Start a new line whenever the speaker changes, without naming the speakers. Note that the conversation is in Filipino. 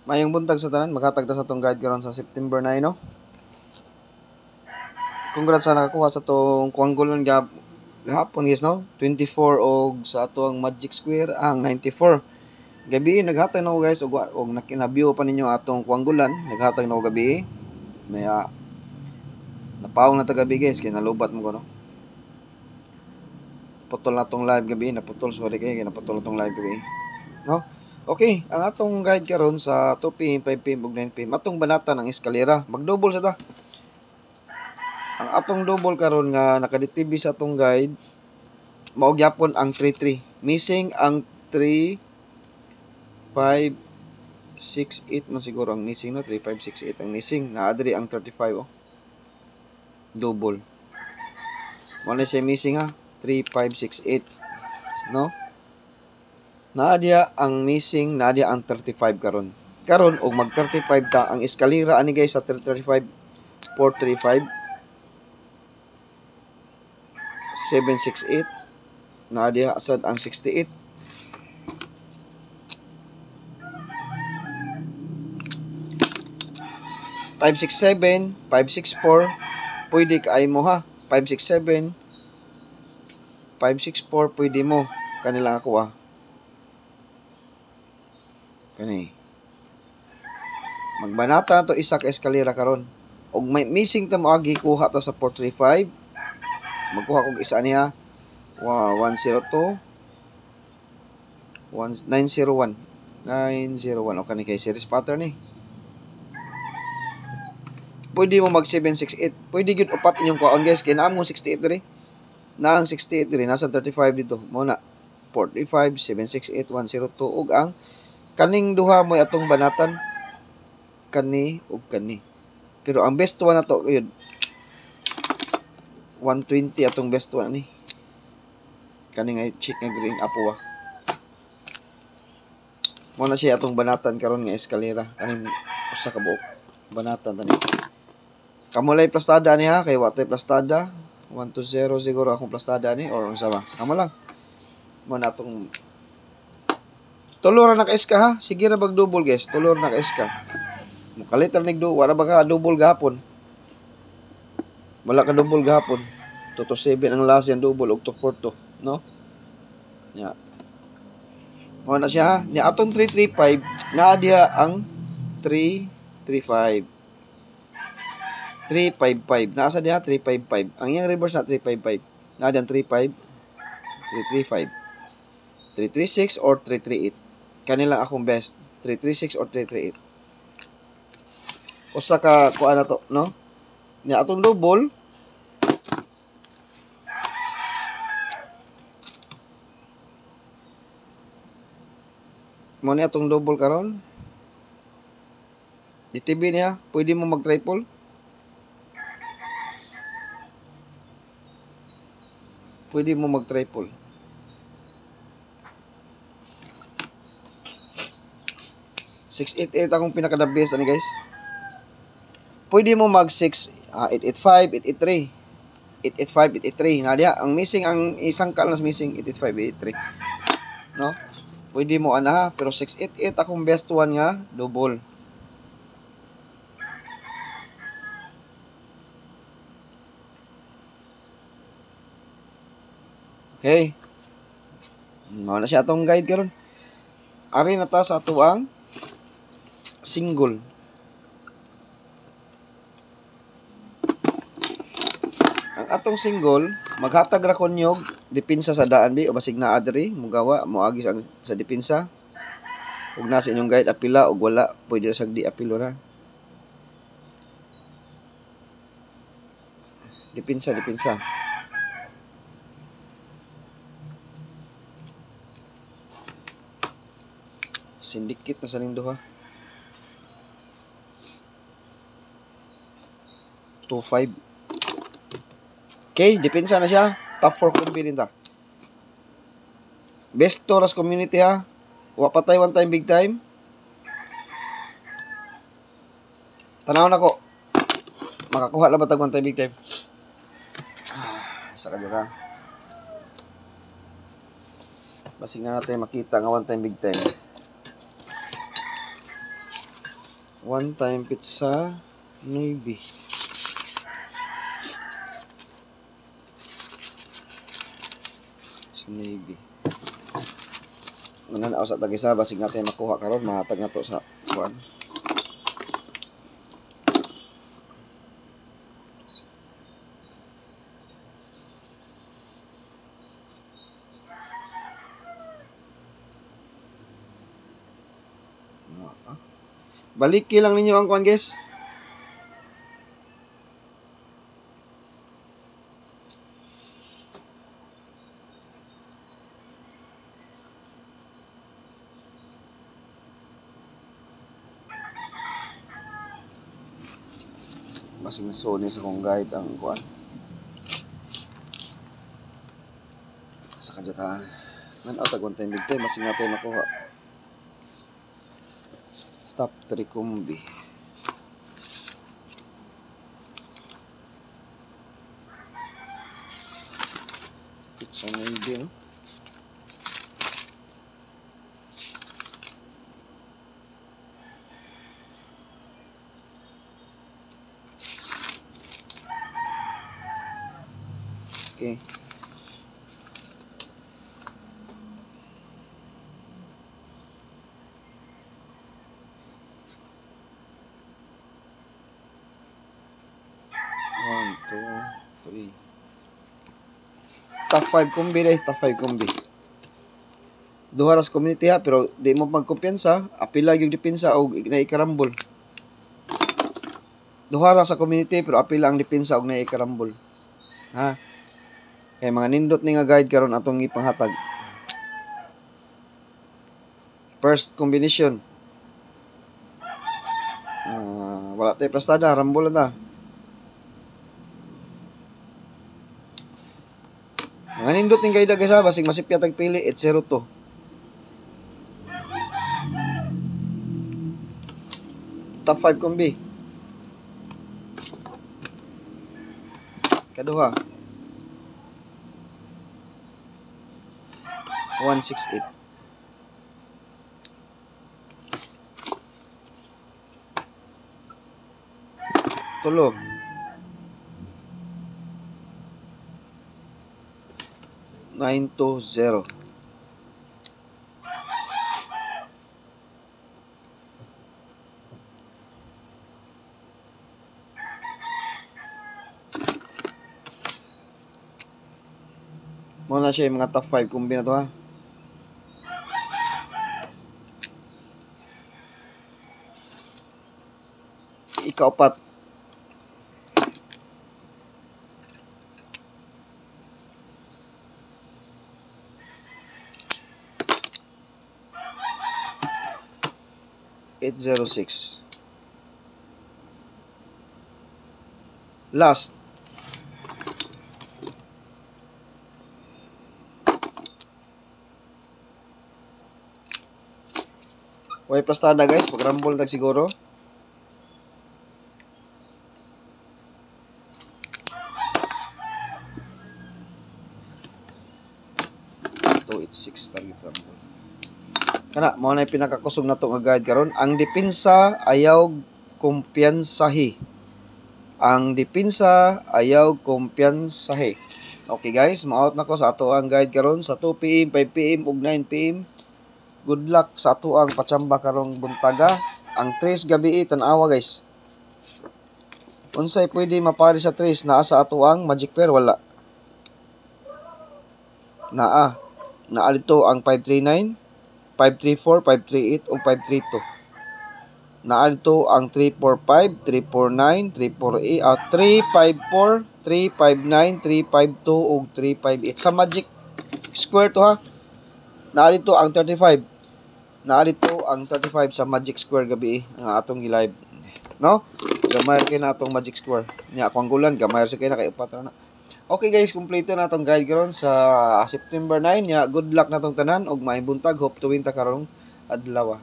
Mayong buntag sa tanan, maghatag ta sa tong guide karon sa September 9, no? Congrats sa nakakuha sa tong kuanggulon gahapon guys, no? 24 og sa ato ang Magic Square ang 94. Gabi naghatag na ko guys og nakina-view pa ninyo atong kuanggulan, naghatag na ko gabi. May napawong na ta gabi guys, kay nalubat mo ko, no? Putol na tong live gabi, naputol, sorry kay naputol na tong live gabi, no? Okay, ang atong guide karon sa 2 PM, 5 PM ug 9 PM atong banatan ang eskalera. Mag-double sa ta. Ang atong double karon nga nakaditibi sa atong guide mao gyapon ang 33. Missing ang 3 5 6 8 man siguro ang missing, no? 3 5 6 8 ang missing. Naa diri ang 35, oh. Double. Mo na siya missing, ha. 3 5 6 8, no? Nadia ang missing, nadia ang 35 karon. Karon og mag 35 ta ang eskalera ani guys sa 35 435 768 nadia asad ang 68 567 564 pwede kay mo, ha. 567 564 pwede mo kanila ako, ha. Kani magbanata na to isa ka eskalera karon og may missing ta moagi kuha ta sa 435 magkuha kog isa niya 102 901 o kani kay series pattern ni pwede mo mag 768 pwede gyud upat inyong kuhaon guys kay naa mo 68 diri na ang 68 diri nasa 35 dito mo na 45 768 102 ug ang kaning duha mo atong banatan kani ug kani. Pero ang best one na to yun 120 atong best one ni. Kani nga check nga green apo, mo na siya atong banatan karon nga eskalera kaning usa ka buok banatan tani. Kamulay plastada ni, ha, kay watay plastada 120 siguro akong plastada ni or unsa ba. Kamo lang. Mo na atong tulor na ka-eska, ha. Sige ra bag double guys, tulor na ka-eska. Mukalit nig do, wala ba ka double gahapon? Wala ka double gahapon. 2 to 7 ang last yan double og 2 4 no? Ya. Mo na siya, ha. Ni atong 335 naa diha ang 335. 355. Nasa diha 355. Ang iyang reverse na 355. Naa diha 35 335. 336 or 338. Kanila akong best 336 or 338. Usa ka kuan na to, no? Ni atong double mo ni atong double karon. DTB niya, pwede mo mag triple. Pwede mo mag triple. 688 akong pinaka the best ani guys. Pwede mo mag 885, 883. 885, 883. Nadia, ang missing ang isang kalas missing 885, 883. No? Pwede mo ana, ha, pero 688 akong best one nga double. Okay. Mao na siya atong guide karon. Ari na ta sa ato ang single. Ang atong single maghatag ra konyog depensa sa daan bi o basig naa diri mugawa moagi sa depensa. Ug na sa inyong guide apila ug wala pwede sa di apilo na. Depensa. Sindikit na sa ning duha. 25. Okay, depensa na siya. Top 4 combi din ta. Best Toras community, ha. Wa patay one time big time. Tanaw na ko. Makakuha na ba tag one time big time? Isa ka dyan, basig na natin makita nga one time big time. One time pizza Navy. Sa Navy. Manan ako sa tag-isa basig natin makuha karon mahatag na to sa kuan. Baliki lang ninyo ang kuan, guys. Masing nasuni sa kong guide ang kuan. Sa kadyo ta. Nan out one time big time masing natin makuha. Top 3 kumbi. Pizza Navy, no? Okay. One, two, three. Top 5 kumbi deh, top 5 kumbi. Duha ras community ha, pero di mo magkumpiyansa, apila yung depensa og naikarambol. Duha ra sa community pero apila ang depensa og naikarambol. Ha? Kaya mga nindot ni nga guide karon atong ipanghatag. First combination. Wala tayo plastada, rambol na. Mga nindot ni guide guys ha, basig masipya tagpili 802. Top 5 kombi. Kaduha. 168. Tulo. 920. Muna siya yung mga top 5 kumbi na to ha. Ikaapat. $806. Last. Way plastada guys, pag rumble tag siguro. Target rumble. Kana mao na pinakakusog nato nga guide karon. Ang depensa ayaw kumpiyansahi. Ang depensa ayaw kumpiyansahi. Okay guys, ma-out na ko sa ato ang guide karon sa 2 PM, 5 PM ug 9 PM. Good luck sa ato ang patsamba karong buntaga. Ang 3 gabi tan-awa guys. Unsay pwede mapari sa 3 naa sa ato ang magic pair wala. Naa dito ang 539, 534, 538 ug 532. Naa dito ang 345, 349, 348, 354, 359, 352 ug 358 sa magic square to ha. Naa dito ang 35. Naa dito ang 35 sa magic square gabi ang atong gi-live. No? Gamay kay na atong magic square. Nya ako ang gulan gamay sa kay na kay upat ra na. Okay guys, kumpleto na itong guide karon sa September 9. Ya, good luck na itong tanan og maayong buntag. Hope to win ta karong adlaw.